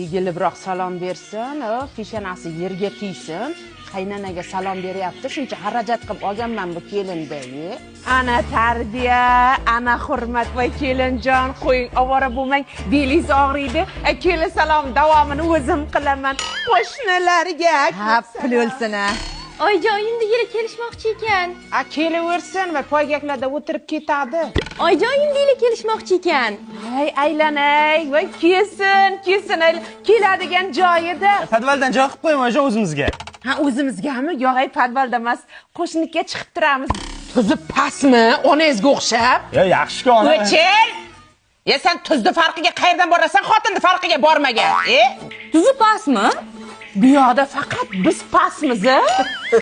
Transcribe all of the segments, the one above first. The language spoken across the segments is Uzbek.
Egilibroq salom bersin, peshonasi yerga tegsin. Qaynanaga salom beryapti, shuncha xarajat qilib olganman bu kelinda. Ana tarbiya, ana hurmat va kelinjon, qo'ying, ovora bo'lmang, belingiz og'riydi. Kelin salom davomini o'zim qilaman. Qo'shnilarga pul o'lsin a. Oyjoyimda yili kelishmoqchi ekan. Kelaversin va poygaklarda o'tirib ketadi. Oyjoyimda yili kelishmoqchi ekan. Hay aylanay, voy kelsin, keladigan joyida. Podvaldan joy qilib qo'ying oyijon o'zimizga. Ha, o'zimizgami? Yo'q, podvalda emas, qo'shniga chiqib turamiz. Tuzi pastmi? Onangizga o'xshab? Yaxshi-ku ona. O'chil! Sen tuzni farqiga qayerdan borasan, xotinni farqiga bormagan. Tuzi pastmi? Bu yoqda faqat biz pastmiz.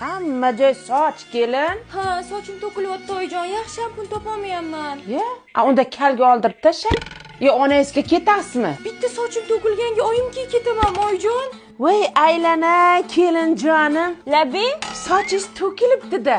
Hamma joy soch kelin. Ha, sochim to'kilyapti oyijon, yaxshi shampun topolmayapman. Unda kalga oldirib tashlang. Onangizga ketasizmi? Bitta sochim to'kilganga oyimga ketaman oyijon. Voy aylana, kelinjonim. Labing? Sochingiz to'kilibdi-da.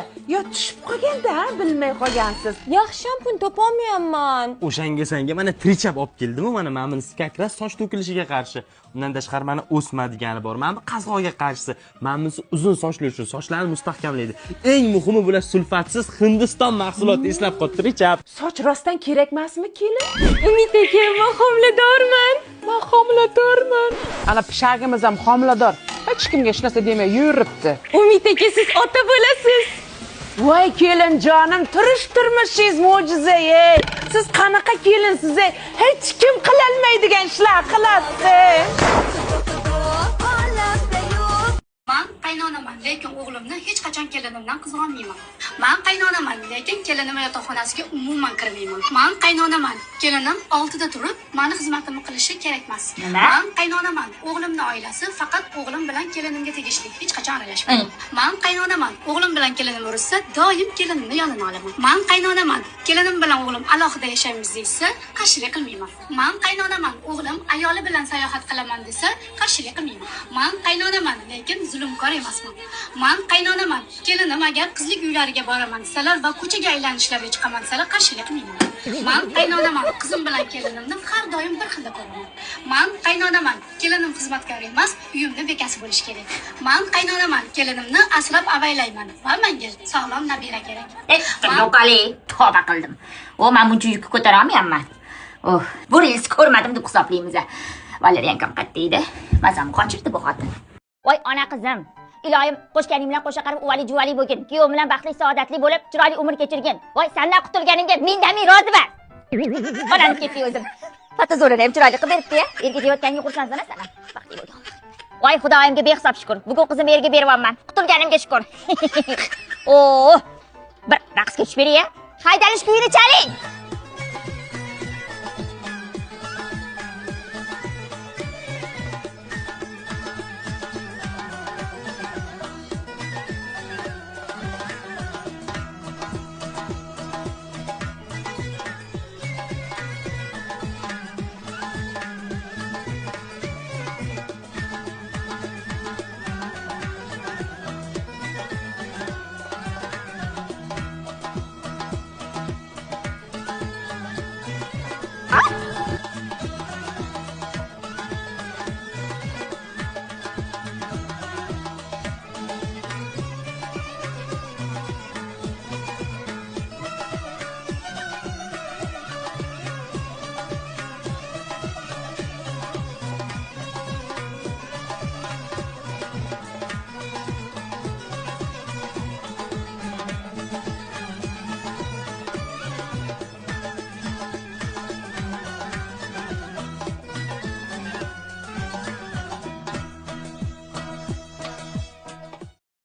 Tushib qolganda, bilmay qolgansiz. Yaxshi shampun topolmayapman. O'shanga senga mana trichap olib keldim-ku, mana buni skakras soch to'kilishiga qarshi. Undan tashqari mana o'sma degani bor. Mana bu qazg'oqga qarshisi. Mana uzun sochli uchun sochlarni mustahkamlaydi. Eng muhimi bular sulfatsiz Hindiston mahsuloti, eslab qol, trichap. Soch rostdan kerak emasmi, kelin? Umid aka, men homiladorman. Ana pishagimiz ham homilador. Hech kimga hech narsa demay yuribdi. Umid aka, siz ota bo'lasiz. Voy kelinjonim, turmushingiz mo'jiza-ey. Siz qanaqa kelinsiz? Hech kim qilolmaydigan ishlar qilasiz. Men qaynonaman, lekin o'g'limni hech qachon kelinimdan qizg'onmayman. Men qaynonaman, lekin kelinim yotoqxonasiga umuman kirmayman. Men qaynonaman, kelinim oldida turib, meni xizmatimni qilishi kerak emas. Men qaynonaman, o'g'limning oilasi faqat o'g'lim bilan kelinimga tegishli, hech qachon aralashmayman. Men qaynonaman, o'g'lim bilan kelinim urushsa, doim kelinimni yonini olaman. Men qaynonaman, kelinim bilan o'g'lim alohida yashaymiz desa, qarshilik qilmayman. Men qaynonaman, o'g'lim ayoli bilan sayohat qilaman desa, qarshilik qilmayman. Men qaynonaman, lekin zulmkor emasman. Men qaynonaman, kelinim agar qizlik uylariga boraman desalar va ko'chaga aylanishlarga chiqaman desalar qarshilik qilmayman. Men qaynonaman, qizim bilan kelinimni har doim bir xilda ko'raman. Men qaynonaman, kelinim xizmatkor emas, uyimda bekasi bo'lish kerak. Men qaynonaman, kelinimni asrab avaylayman va menga sog'lom nabira kerak. Yo'qali, tavba qildim. Men buncha yukni ko'tara olmayapman. Bu reels ko'rmadim deb hisoblaymiz. Valeriyankam qayerda edi? Mazam qochirdi bu xotin. Voy ona qizim, iloyim qo'shganing bilan qo'sha qarib uvali juvali bo'lgin. Kuyovim bilan baxtli saodatli bo'lib, chiroyli umr kechirgin. Voy sendan qutulganingga mendan roziman. Onam ketdi o'zim. Fotozo'rini ham chiroyli qilib beribdi-ya. Erga deyotganga xursandsan sana. Baxtli bo'lgin. Voy xudoyimga behisob shukr. Bugun qizim erga beryapman. Qutulganimga shukr. Bir raqsga tushib bering-ya. Haydalish kuyini chaling.